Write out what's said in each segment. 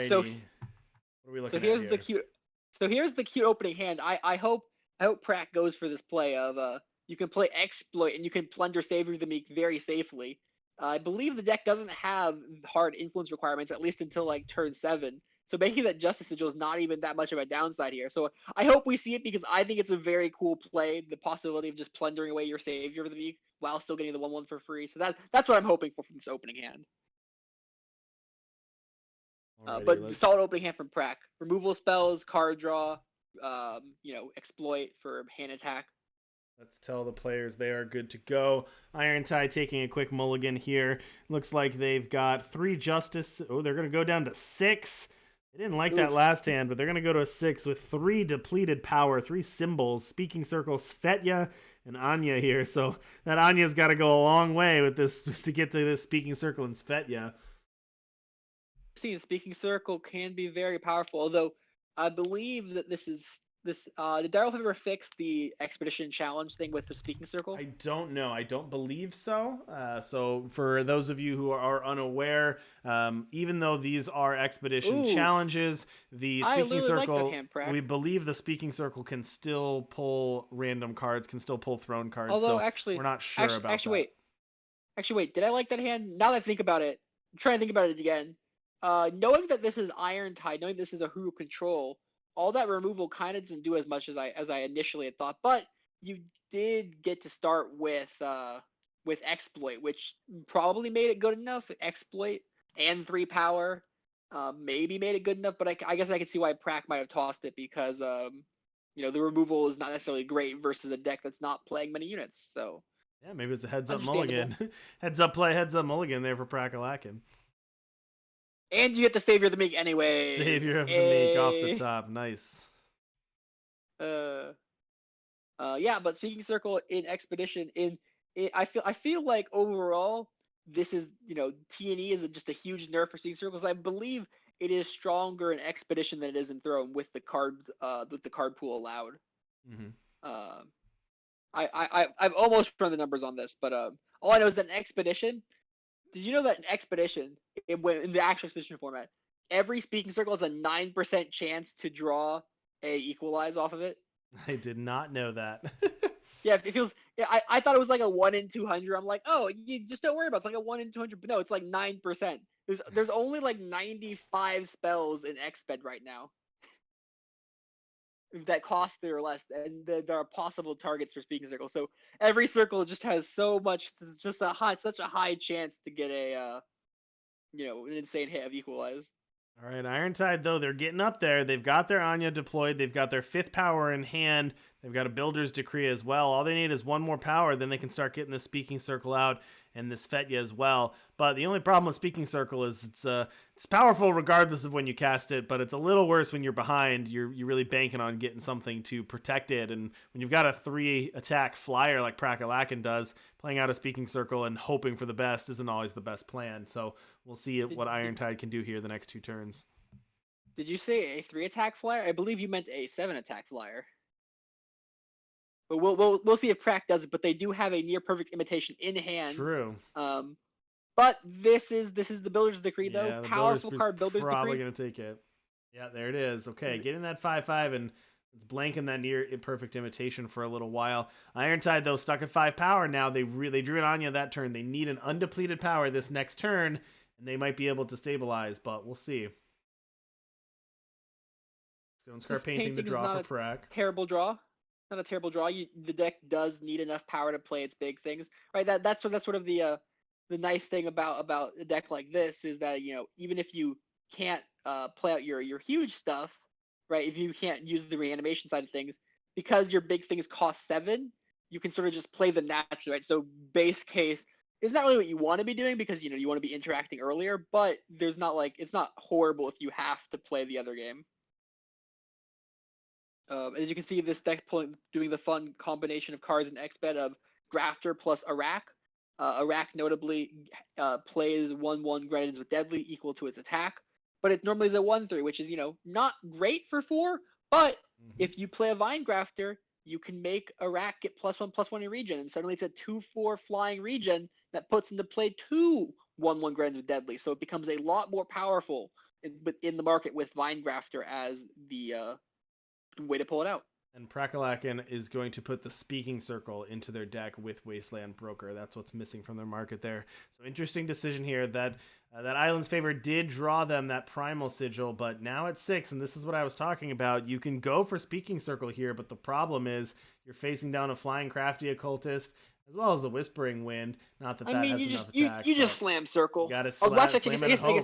So righty. What are we so looking at here's the here? cute. So here's the cute opening hand. I hope Pratt goes for this play of you can play exploit and you can plunder Savior the Meek very safely. I believe the deck doesn't have hard influence requirements at least until like turn 7. So making that Justice Sigil is not even that much of a downside here. So I hope we see it because I think it's a very cool play. The possibility of just plundering away your Savior of the Meek while still getting the 1/1 for free. So that's what I'm hoping for from this opening hand. Alrighty, But let's. solid opening hand from Prack. Removal spells, card draw, exploit for hand attack. Let's tell the players they are good to go. Irontide taking a quick mulligan here. Looks like they've got 3 Justice. Oh, they're going to go down to 6. They didn't like that Oof. last hand, but they're going to go to a 6 with 3 depleted power, 3 symbols, Speaking Circle, Svetya, and Anya here. So that Anya's got to go a long way with this to get to this Speaking Circle and Svetya. Seeing Speaking Circle can be very powerful, although I believe that did Daryl ever fix the Expedition Challenge thing with the Speaking Circle? I don't know. I don't believe so. So, for those of you who are unaware, even though these are expedition Ooh, challenges, the I speaking literally like that circle, hand, Prack. we believe the speaking circle can still pull random cards, can still pull throne cards. Although So, we're not sure actually, about actually, that. wait, actually, wait. Did I like that hand? Now that I think about it, I'm trying to think about it again. Knowing that this is Irontide, knowing this is a Hooru control, all that removal kind of doesn't do as much as I initially had thought. But you did get to start with exploit, which probably made it good enough. Exploit and 3 power, maybe made it good enough. But I guess I could see why Prack might have tossed it because the removal is not necessarily great versus a deck that's not playing many units. So Yeah, maybe it's a heads up understandable. mulligan. Heads up play, heads up mulligan there for Prackalakin. And you get the Savior of the Meek anyways. Savior of the Meek off the top. Nice. Uh, yeah, but Speaking Circle in Expedition I feel like overall this is T&E is just a huge nerf for Speaking Circles. I believe it is stronger in Expedition than it is in Throne with the card pool allowed. Mm-hmm. Uh, I've almost run the numbers on this, but all I know is that in Expedition, did you know that in Expedition, in the actual Expedition format, every Speaking Circle has a 9% chance to draw a Equalize off of it? I did not know that. Yeah, it feels. Yeah, I thought it was like a 1 in 200. I'm like, oh, you just don't worry about it. It's like a 1 in 200, but no, it's like 9%. There's only like 95 spells in Exped right now that cost 3 or less, and there are possible targets for Speaking Circle. So every circle just has so much. It's just such a high chance to get an insane hit of Equalize. All right, Irontide, though, they're getting up there. They've got their Anya deployed. They've got their 5th power in hand. They've got a Builder's Decree as well. All they need is 1 more power, then they can start getting the Speaking Circle out and this Fetya as well. But the only problem with Speaking Circle is it's powerful regardless of when you cast it, but it's a little worse when you're behind. You're really banking on getting something to protect it. And when you've got a 3-attack flyer like Prackalakin does, playing out a Speaking Circle and hoping for the best isn't always the best plan. So we'll see what Irontide can do here the next 2 turns. Did you say a 3-attack flyer? I believe you meant a 7-attack flyer. But we'll see if Prack does it. But they do have a near perfect imitation in hand. True. But this is the Builder's Decree though. Yeah, the Powerful Builder's card, Builder's probably Decree. going to take it. Yeah, there it is. Okay, getting that 5/5 and it's blanking that near perfect imitation for a little while. Irontide, though, stuck at 5 power now. They drew an Anya that turn. They need an undepleted power this next turn, and they might be able to stabilize, but we'll see. Stone Scar painting the draw for Prack. Terrible draw. Not a terrible draw. The deck does need enough power to play its big things, right? That's sort of the nice thing about a deck like this is that even if you can't play out your huge stuff, right? If you can't use the reanimation side of things, because your big things cost 7, you can sort of just play them naturally, right? So base case is not really what you want to be doing because you want to be interacting earlier, but it's not horrible if you have to play the other game. As you can see, this deck doing the fun combination of cards in Exped of Grafter plus Iraq. Iraq notably plays 1/1 Grenades with Deadly equal to its attack, but it normally is a 1/3, which is not great for 4. But if you play a Vine Grafter, you can make Iraq get +1/+1 in regen, and suddenly it's a 2/4 flying regen that puts into play 2 1/1 Grenades with Deadly. So it becomes a lot more powerful in the market with Vine Grafter as the way to pull it out. And Prackalakin is going to put the Speaking Circle into their deck with Wasteland Broker. That's what's missing from their market there. So interesting decision here that that Island's Favor did draw them that Primal Sigil, but now at 6, and this is what I was talking about, you can go for Speaking Circle here, but the problem is you're facing down a Flying Crafty Occultist as well as a Whispering Wind. Not that that has enough attack. You just slam Circle. You gotta slam it home.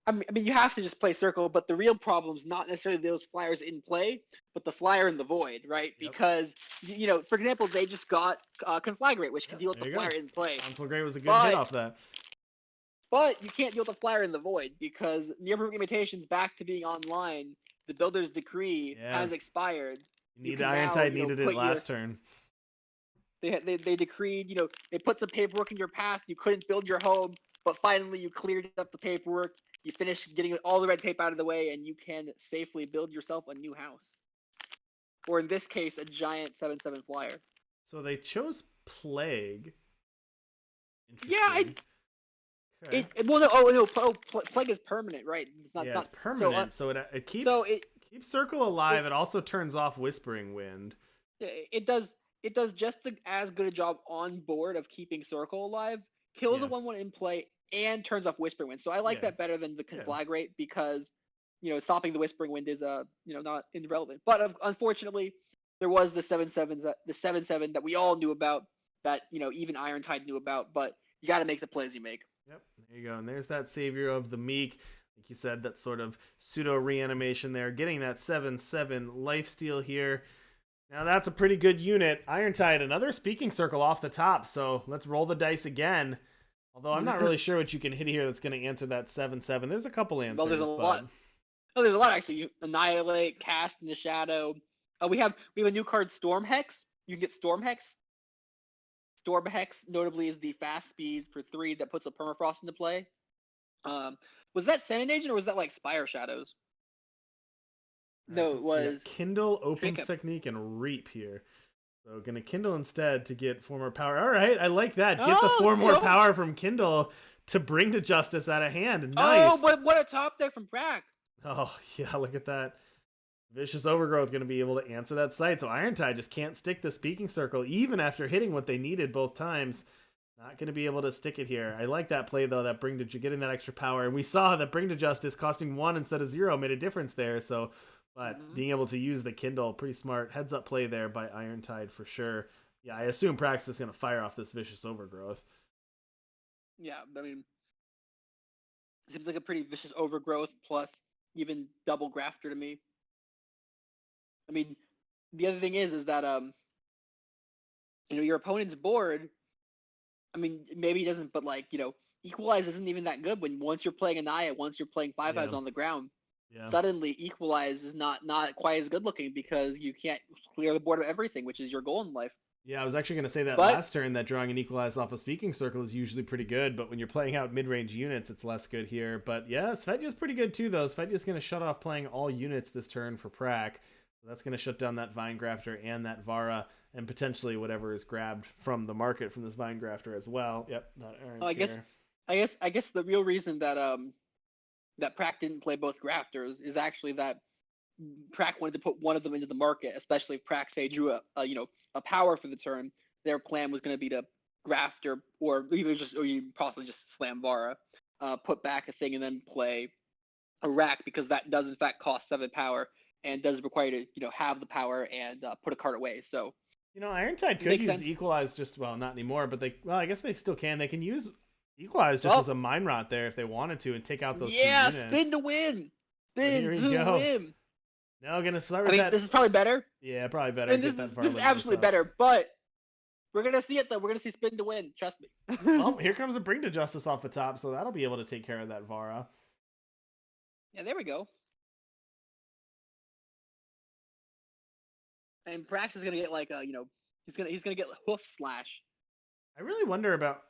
I mean, you have to just play Circle, but the real problem is not necessarily those flyers in play, but the flyer in the void, right? Yep. Because, for example, they just got Conflagrate, which can deal with the flyer in play. Conflagrate was a good hit off that. But you can't deal with the flyer in the void, because Near-Perfect Limitations back to being online, the Builder's Decree has expired. Irontide needed it last turn. They decreed, they put some paperwork in your path, you couldn't build your home, but finally you cleared up the paperwork. You finish getting all the red tape out of the way, and you can safely build yourself a new house. Or in this case, a giant 7/7 flyer. So they chose Plague. Yeah, Plague is permanent, right? It's permanent, so it keeps Circle alive. It also turns off Whispering Wind. It does just as good a job on board of keeping Circle alive. Kills a 1/1 in play and turns off Whispering Wind. So I like that better than the Conflagrate because, stopping the Whispering Wind is not irrelevant. But unfortunately, there was the 7/7 that we all knew about, that even Irontide knew about. But you got to make the plays you make. Yep, there you go. And there's that Savior of the Meek. Like you said, that sort of pseudo reanimation there, getting that 7/7 lifesteal here. Now that's a pretty good unit. Irontide, another Speaking Circle off the top. So let's roll the dice again. Although I'm not really sure what you can hit here that's going to answer that 7/7. There's a couple answers. Well, there's a lot. Oh, there's a lot actually. Annihilate, Cast in the Shadow. We have a new card, Storm Hex. You can get Storm Hex. Storm Hex notably is the fast speed for 3 that puts a Permafrost into play. Was that Sandman Agent or was that like Spire Shadows? No, it was Kindle, Opens Technique, and Reap here. So gonna Kindle instead to get 4 more power. All right, I like that. Get the 4 more power from Kindle to bring to Justice out of hand. Nice. Oh, but what a top deck from Prack. Oh yeah, look at that. Vicious Overgrowth going to be able to answer that site. So Irontide just can't stick the Speaking Circle even after hitting what they needed both times. Not going to be able to stick it here. I like that play though, that Bring to getting that extra power. And we saw that Bring to Justice costing 1 instead of 0 made a difference there. So, but being able to use the Kindle, pretty smart heads up play there by Irontide for sure. Yeah, I assume Prax is going to fire off this Vicious Overgrowth. Yeah, I mean, it seems like a pretty Vicious Overgrowth plus even double Grafter to me. I mean, the other thing is that your opponent's board. I mean, maybe he doesn't, but Equalize isn't even that good when once you're playing Anaya, once you're playing 5/5s on the ground. Yeah. Suddenly, Equalize is not quite as good looking because you can't clear the board of everything, which is your goal in life. Yeah, I was actually going to say that last turn that drawing an Equalize off a Speaking Circle is usually pretty good, but when you're playing out mid-range units, it's less good here. But yeah, Svetja's pretty good too, though. Svetja's going to shut off playing all units this turn for Prack. So that's going to shut down that Vine Grafter and that Vara, and potentially whatever is grabbed from the market from this Vine Grafter as well. Yep, not Aaron. I guess the real reason that that Prack didn't play both Grafters is actually that Prack wanted to put one of them into the market, especially if Prack say drew a power for the turn. Their plan was going to be to Grafter or you possibly just slam Vara, put back a thing and then play a Rack because that does in fact cost 7 power. And does require you to have the power and put a card away. So Irontide could use Equalize not anymore, but I guess they still can. They can use Equalize just as a Mind Rot there if they wanted to and take out those 2 units. Spin to win. Spin to win. No, gonna start with that. This is probably better. Yeah, probably better. This is absolutely better, but we're gonna see it though. We're gonna see spin to win. Trust me. Well, here comes a Bring to Justice off the top, so that'll be able to take care of that Vara. Yeah, there we go. And Prax is gonna get he's gonna get Hoof Slash. I really wonder about.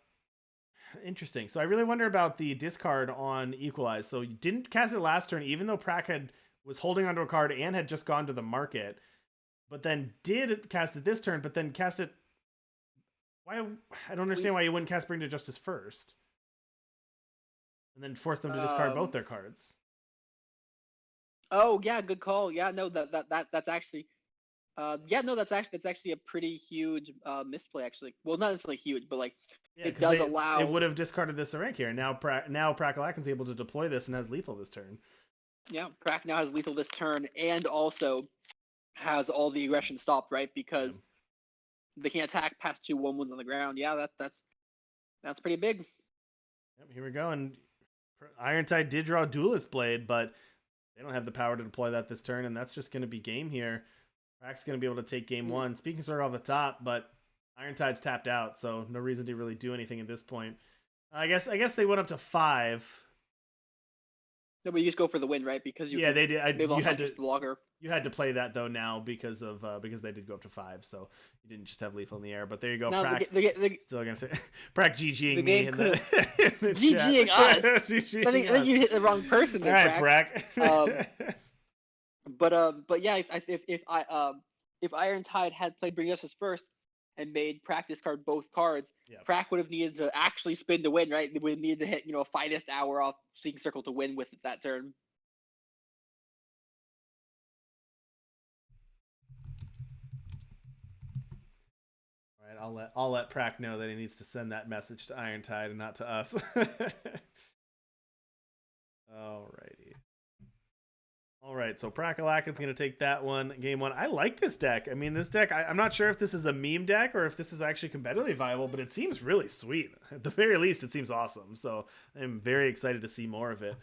Interesting. So I really wonder about the discard on Equalize. So you didn't cast it last turn, even though Prack was holding onto a card and had just gone to the market, but then did cast it this turn. But then cast it. Why? I don't understand why you wouldn't cast Bring to Justice first, and then force them to discard both their cards. Oh yeah, good call. Yeah, no, that's actually. Yeah, no, that's actually a pretty huge misplay. Actually, well, not necessarily huge, but like Yeah, it because does they allow. would have discarded this rank here. Now Prackalakin's able to deploy this and has lethal this turn. Yeah, Prack now has lethal this turn, and also has all the aggression stopped, right? Yeah. Because they can attack past 2/1/1s on the ground. Yeah, that's pretty big. Yep, here we go. And Irontide did draw Duelist Blade, but they don't have the power to deploy that this turn, and that's just going to be game here. Prack's going to be able to take game one. Speaking Circle off the top, but Irontide's tapped out, so no reason to really do anything at this point. I guess they went up to 5. No, but you just go for the win, right? Because you Yeah, can they did. maybe I'll just the logger. You had to play that though now because they did go up to 5, so you didn't just have lethal in the air. But there you go, Now Prack. Still gonna say Prack GGing me in the, in the GGing us. GGing I think you hit the wrong person there, all right, Prack. But yeah, if Irontide had played Bring Justice first and made Prack discard both cards, yeah. Prack would have needed to actually spin to win, right? They would have needed to hit a finest hour off Speaking Circle to win with that turn. All right, I'll let Prack know that he needs to send that message to Irontide and not to us. Alrighty. All right, so Prackalakin's going to take that one, game one. I like this deck. I mean, this deck, I'm not sure if this is a meme deck or if this is actually competitively viable, but it seems really sweet. At the very least, it seems awesome. So I'm very excited to see more of it.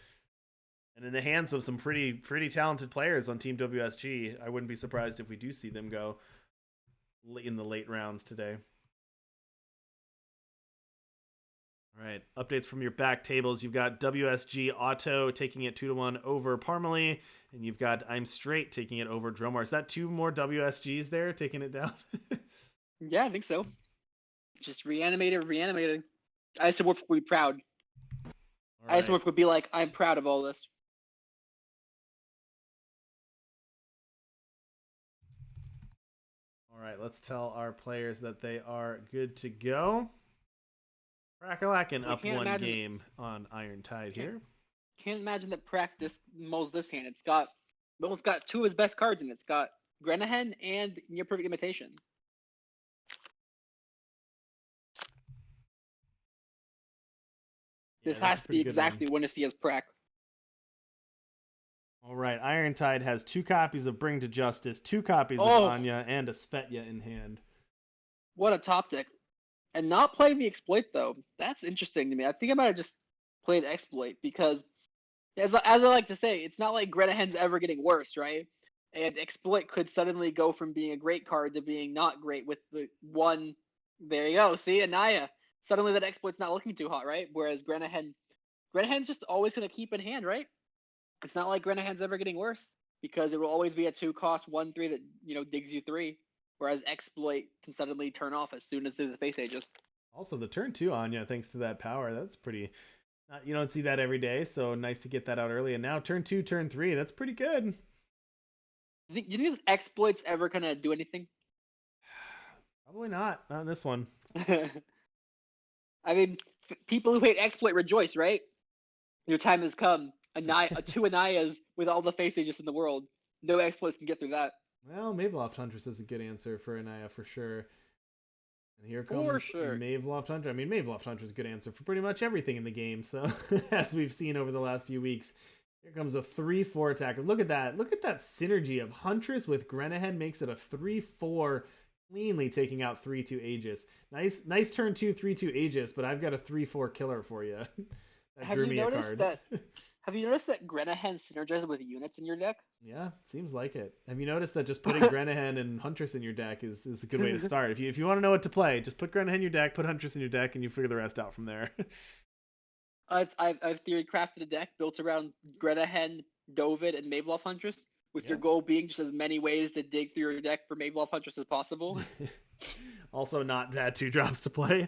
And in the hands of some pretty talented players on Team WSG, I wouldn't be surprised if we do see them go in the late rounds today. All right, updates from your back tables. You've got WSG Auto taking it 2-1 over Parmalee, and you've got I'm Straight taking it over Dromar. Is that 2 more WSGs there taking it down? Yeah, I think so. Just Reanimator. Isomorph would be proud. Right. Isomorph would be like, I'm proud of all this. All right, let's tell our players that they are good to go. Prackalakin up one game on Irontide here. Can't imagine that practice mulls this hand. It's got 2 of his best cards in it. It's got Grenahen and Near Perfect Imitation. Yeah, this has to be exactly when to see as Prack. All right, Irontide has 2 copies of Bring to Justice, 2 copies of Anya, and a Svetya in hand. What a top deck. And not playing the Exploit, though. That's interesting to me. I think I might have just played Exploit because, as I like to say, it's not like Grenahen's ever getting worse, right? And Exploit could suddenly go from being a great card to being not great with the one. There you go. See, Anaya. Suddenly that Exploit's not looking too hot, right? Whereas Grenahen's just always going to keep in hand, right? It's not like Grenahen's ever getting worse because it will always be a 2-cost 1/3 that digs you 3. Whereas Exploit can suddenly turn off as soon as there's a face Aegis. Also, the turn 2 Anya, thanks to that power, that's pretty. You don't see that every day, so nice to get that out early. And now turn 2, turn 3, that's pretty good. You think this Exploit's ever gonna do anything? Probably not. Not in this one. I mean, people who hate Exploit rejoice, right? Your time has come. 2 Anayas with all the face Aegis in the world. No Exploits can get through that. Well, Maveloft Huntress is a good answer for Anaya for sure. And here comes Maveloft Hunter. I mean, Maveloft Hunter is a good answer for pretty much everything in the game. So, as we've seen over the last few weeks, here comes a 3/4 attacker. Look at that. Look at that synergy of Huntress with Grenahen makes it a 3/4, cleanly taking out 3/2 Aegis. Nice turn 2 3/2 Aegis, but I've got a 3/4 killer for you. That drew me a card. Have you noticed that Grenahen synergizes with units in your deck? Yeah, seems like it. Have you noticed that just putting Grenahen and Huntress in your deck is a good way to start? If you want to know what to play, just put Grenahen in your deck, put Huntress in your deck, and you figure the rest out from there. I've theory crafted a deck built around Grenahen, Dovid, and Maveloft Huntress, with your goal being just as many ways to dig through your deck for Maveloft Huntress as possible. Also not bad 2-drops to play.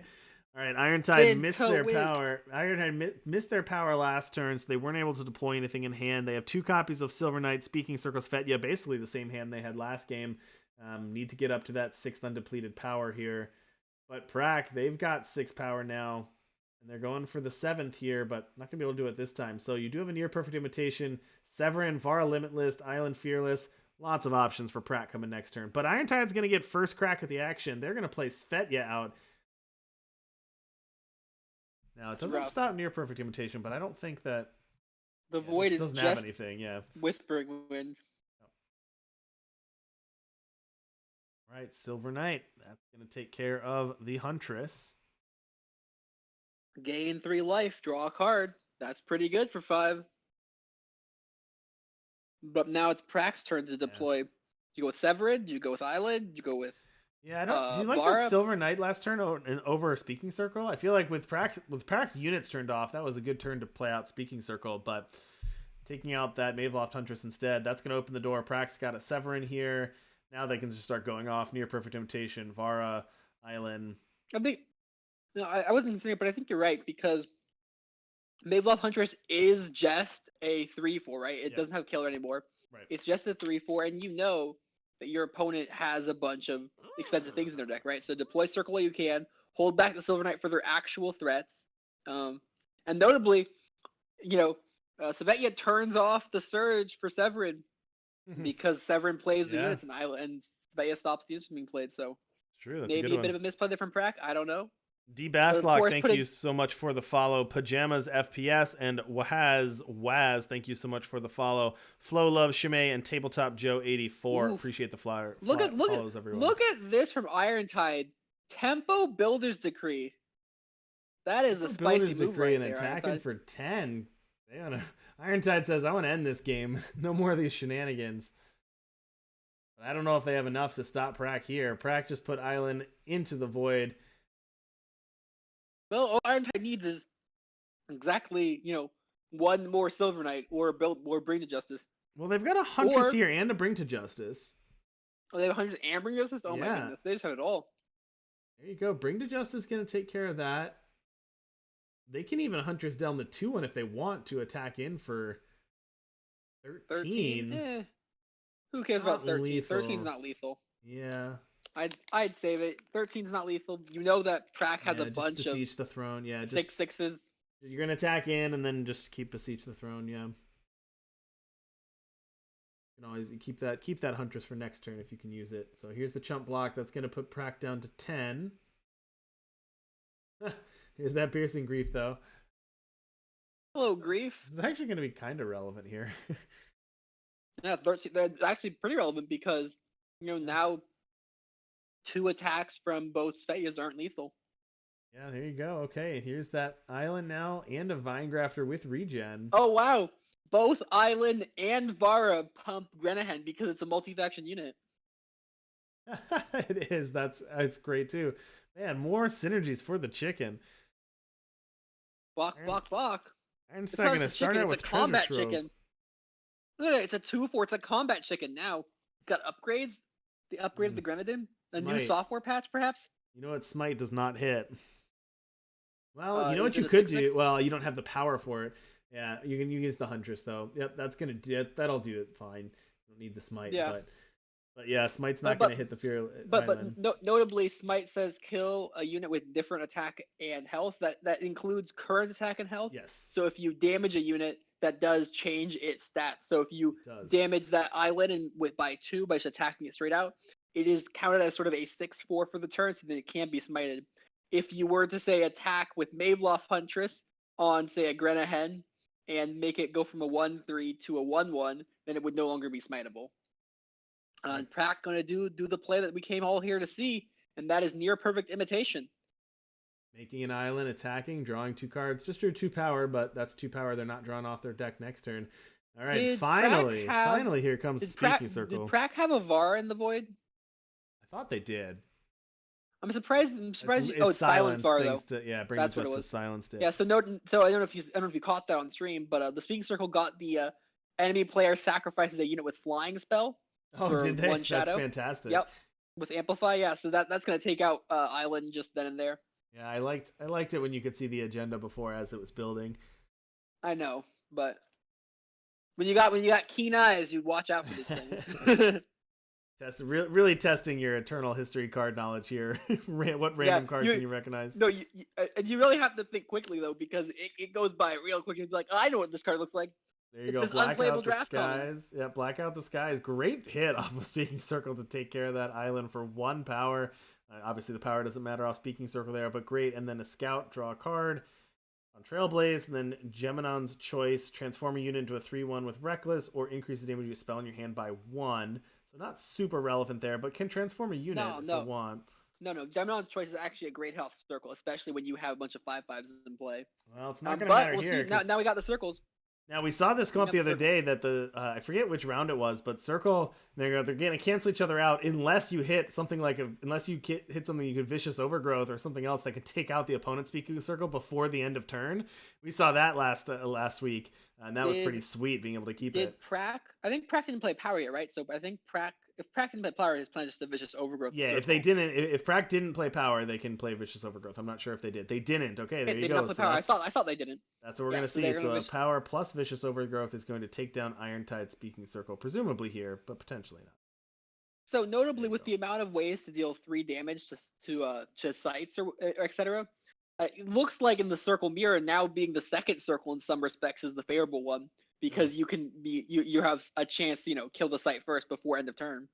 All right, Irontide missed their power. Irontide missed their power last turn, so they weren't able to deploy anything in hand. They have 2 copies of Silver Knight, Speaking Circles, Fetya, basically the same hand they had last game. Need to get up to that 6th undepleted power here. But Prack, they've got 6 power now. And they're going for the 7th here, but not going to be able to do it this time. So you do have a near perfect imitation. Severin, Vara Limitless, Island Fearless. Lots of options for Prack coming next turn. But Irontide's going to get first crack at the action. They're going to play Svetya out. Now, it doesn't stop near perfect imitation, but I don't think that the void doesn't just have anything. Yeah. Whispering Wind. All right, Silver Knight. That's going to take care of the Huntress. Gain 3 life, draw a card. That's pretty good for 5. But now it's Prack's turn to deploy. Do you go with Severin? Do you go with Island? Do you go with I don't. Do you like Vara? that Silver Knight last turn over a Speaking Circle? I feel like with Prack's units turned off, that was a good turn to play out Speaking Circle. But taking out that Maveloft Huntress instead, that's going to open the door. Prack's got a Severin here. Now they can just start going off near perfect imitation. Vara, Island. I think. No, I wasn't considering it, but I think you're right because Maveloft Huntress is just a 3/4, right? It doesn't have killer anymore. Right. It's just a 3/4, and you know that your opponent has a bunch of expensive things in their deck, right? So deploy Circle while you can, hold back the Silver Knight for their actual threats, and notably, Svetya turns off the Surge for Severin because Severin plays the units in Island, and Svetya stops the units from being played. So true, that's maybe a bit of a misplay there from Prack. I don't know. D Baslock, thank you so much for the follow. Pajamas FPS and Waz, thank you so much for the follow. Flow Love Shimei and Tabletop Joe 84. Appreciate the follows, everyone. Look at this from Irontide. Tempo Builder's Decree. That is a spicy move right and there. Attacking Irontide. for 10. Irontide says, I want to end this game. No more of these shenanigans. But I don't know if they have enough to stop Prack here. Prack just put Island into the void. Well, all Irontide needs is exactly, one more Silver Knight or Bring to Justice. Well, they've got a Huntress here and a Bring to Justice. Oh, they have a Huntress and Bring to Justice? Oh my goodness, they just have it all. There you go. Bring to Justice is going to take care of that. They can even Huntress down the 2-1 if they want to attack in for 13. Who cares about 13? Lethal. 13's not lethal. Yeah. I'd save it. 13's not lethal. You know that Prack has a bunch of Besiege the Throne. Yeah, 6/6s. You're gonna attack in and then just keep Besiege the Throne. Yeah. You can always keep that Huntress for next turn if you can use it. So here's the chump block. That's gonna put Prack down to 10. Here's that Piercing Grief though. Hello, Grief. It's actually gonna be kind of relevant here. Yeah, 13. That's actually pretty relevant because now 2 attacks from both Svetyas aren't lethal. Yeah, there you go. Okay, here's that Island now and a Vinegrafter with regen. Oh, wow. Both Island and Vara pump Grenahan because it's a multi-faction unit. It is. It's great too. Man, more synergies for the chicken. Bok. I'm still going to start out with a combat Treasure Trove. chicken. Look at it. It's a 2/4. It's a combat chicken now. Got upgrades. They upgraded the Grenadin. A new software patch, perhaps? You know what? Smite does not hit. Well, you know is what you it a could 6/6? do? Well, you don't have the power for it. Yeah, you can use the Huntress, though. Yep, that'll do it fine. You don't need the Smite. Yeah. But yeah, Smite's not going to hit the Fear Island. But notably, Smite says kill a unit with different attack and health. That includes current attack and health. Yes. So if you damage a unit, that does change its stats. So if you damage that island by 2 by just attacking it straight out, it is counted as sort of a 6/4 for the turn, so then it can be smited. If you were to say attack with Maveloft Huntress on say a Grenahan and make it go from a 1/3 to a 1/1, then it would no longer be smiteable. And Prack gonna do the play that we came all here to see, and that is near perfect imitation. Making an island, attacking, drawing 2 cards. Just drew 2 power, but that's 2 power they're not drawn off their deck next turn. All right, finally, here comes the Speaking Circle. Did Prack have a Vara in the void? I thought they did. I'm surprised. It's Silence Vara though. Bring That's the what it Justice was. silenced it. Yeah. So I don't know if you caught that on stream, but the Speaking Circle got the enemy player sacrifices a unit with flying spell. Oh, did they? That's fantastic. Yep. With Amplify, yeah. So that's gonna take out Island just then and there. Yeah, I liked it when you could see the agenda before as it was building. I know, but when you got keen eyes, you'd watch out for these things. Really testing your eternal history card knowledge here. What random card can you recognize? No, and you really have to think quickly though, because it goes by real quick. You'd be like, oh, I know what this card looks like. There you It's go. this Black unplayable out the draft common. skies. Yeah, black out the skies. Great hit off of Speaking Circle to take care of that island for 1 power. Obviously, the power doesn't matter off Speaking Circle there, but great. And then a scout, draw a card on Trailblaze, and then Geminon's Choice, transform a unit into a 3/1 with Reckless, or increase the damage of a spell in your hand by 1. So not super relevant there, but can transform a unit if you want. No. Geminon's Choice is actually a great help circle, especially when you have a bunch of 5/5s in play. Well, it's not going to matter we'll here. See. Now we got the circles. Now, we saw this come up the other day that I forget which round it was, but Circle, they're going to cancel each other out unless you hit something like unless you hit something you could Vicious Overgrowth or something else that could take out the opponent's Speaking Circle before the end of turn. We saw that last week, and that was pretty sweet, being able to keep it. I think Prack didn't play Power yet, right? So I think if Prack didn't play Power, his plan is just a Vicious Overgrowth. Yeah, circle. if Prack didn't play Power, they can play Vicious Overgrowth. I'm not sure if they did. They didn't. Okay, there you go. They did not play Power. I thought they didn't. That's what we're going to see. So Power plus Vicious Overgrowth is going to take down Irontide Speaking Circle, presumably here, but potentially not. So notably, with the amount of ways to deal 3 damage to sites or etc., it looks like in the Circle Mirror now being the second circle in some respects is the favorable one, because you can be you have a chance to kill the site first before end of turn.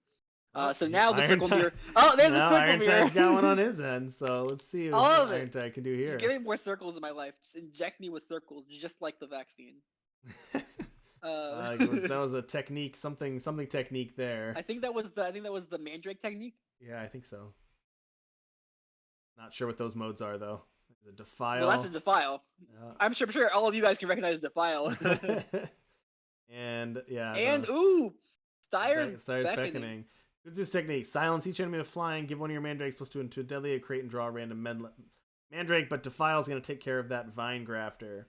So now the Circle Mirror. Oh, there's the Circle Mirror. Irontide's got one on his end, so let's see what Irontide can do here. Just give me more circles in my life. Just inject me with circles, just like the vaccine. That was a technique, something technique there. I think that was the Mandrake technique. Yeah, I think so. Not sure what those modes are though. The Defile. Well, that's a Defile. I'm sure all of you guys can recognize Defile. And yeah. And Styre's Beckoning. Good use technique. Silence each enemy with flying. Give one of your Mandrakes +2 into a deadly crate and draw a random Mandrake, but Defile's going to take care of that Vine Grafter.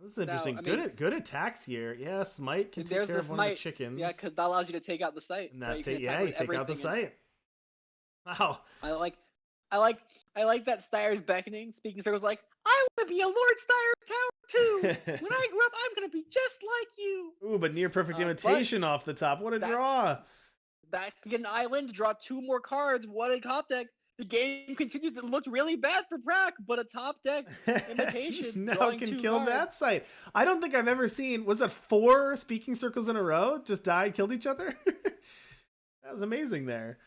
This is interesting. Good attacks here. Yeah, Smite can take care of one of the chickens. Yeah, because that allows you to take out the site. And you take out the site. Wow. I like that Styre's Beckoning. Speaking Circle's like, I want to be a Lord Styre Tower too. When I grow up, I'm gonna be just like you. Ooh, but near perfect imitation off the top. What a draw! That could get an island, draw 2 more cards. What a top deck. The game continues. It looked really bad for Brack, but a top deck imitation now can kill that site. I don't think I've ever seen. Was it 4 Speaking Circles in a row? Just died, killed each other. That was amazing there.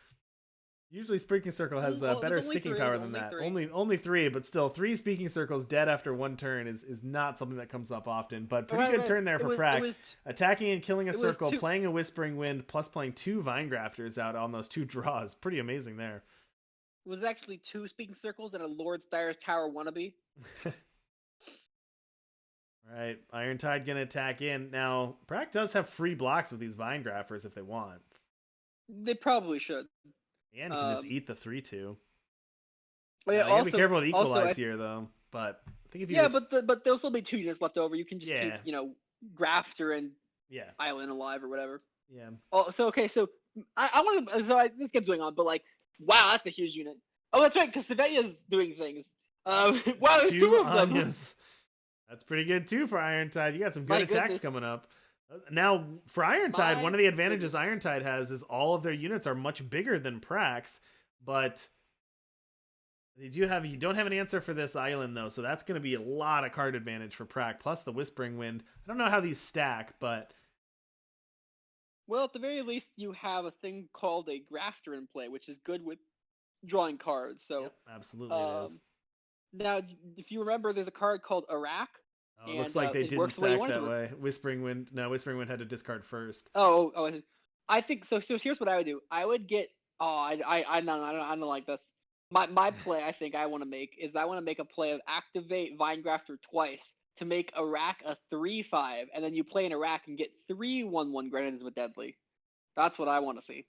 Usually Speaking Circle has better sticking power than that. Only 3, but still 3 Speaking Circles dead after 1 turn is not something that comes up often. But pretty good turn there for Prack. Attacking and killing a circle, playing a Whispering Wind, plus playing 2 Vine Grafters out on those 2 draws. Pretty amazing there. It was actually 2 Speaking Circles and a Lord Styre's Tower wannabe. Right, Irontide gonna attack in. Now, Prack does have free blocks with these Vine Grafters if they want. They probably should. And you can just eat the 3/2. Oh, yeah, you gotta be careful with Equalize here, though. But I think if you but there'll still be 2 units left over. You can just keep Grafter and Island alive or whatever. Yeah. Oh, so I want to. So this game's going on, but wow, that's a huge unit. Oh, that's right, because Severia's doing things. Wow, there's 2 of them. That's pretty good too for Irontide. You got some good attacks coming up. Now, for Irontide, one of the advantages Irontide has is all of their units are much bigger than Prack's, but you don't have an answer for this island, though, so that's going to be a lot of card advantage for Prack, plus the Whispering Wind. I don't know how these stack, but... Well, at the very least, you have a thing called a Grafter in play, which is good with drawing cards. So yep, absolutely it is. Now, if you remember, there's a card called Iraq. Oh, it looks like they didn't stack that way. Whispering Wind had to discard first. Oh, I think so. So here's what I would do. I would get. I don't like this. My play I think I want to make is I want to make a play of activate Vine Grafter twice to make Iraq a 3/5, and then you play in Iraq and get 3 1/1 Grenades with Deadly. That's what I want to see.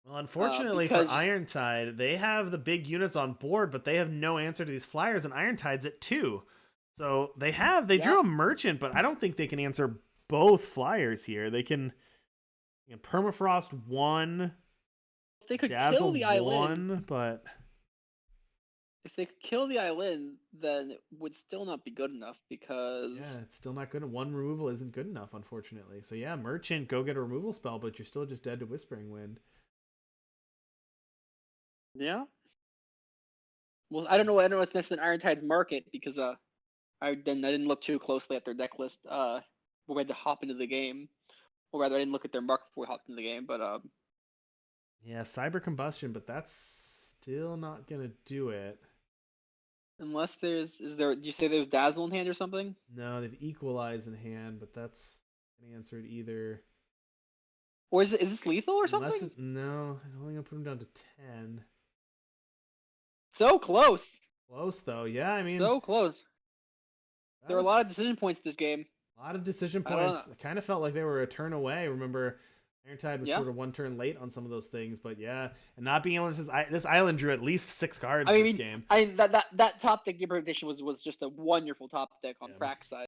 Well, unfortunately for Irontide, they have the big units on board, but they have no answer to these flyers, and Irontide's at 2. So they drew a Merchant, but I don't think they can answer both flyers here. They can Permafrost 1. They could Dazzle kill the island. 1, but if they could kill the island, then it would still not be good enough because Yeah, it's still not good. One removal isn't good enough, unfortunately. So yeah, Merchant, go get a removal spell, but you're still just dead to Whispering Wind. yeah. Well, I don't know. I don't know if this is an Irontide's market because I didn't look too closely at their deck list before we had to hop into the game, or rather, I didn't look at their market before we hopped into the game. But Yeah, Cyber Combustion, but that's still not gonna do it. unless is there? Do you say there's Dazzle in hand or something? No, they've Equalize in hand, but that's gonna answer it either. Or is this lethal or Unless something? no, I'm only gonna put him down to 10. So close, Close though. Yeah, I mean, so close. There are a lot of that's decision points this game. a lot of decision I don't know. points. I kind of felt like they were a turn away. Remember, Irontide was Yeah. sort of one turn late on some of those things, but yeah, and not being able to this island drew at least 6 cards I this mean, game. that top deck implementation was just a wonderful top deck on Yeah, Frack's side.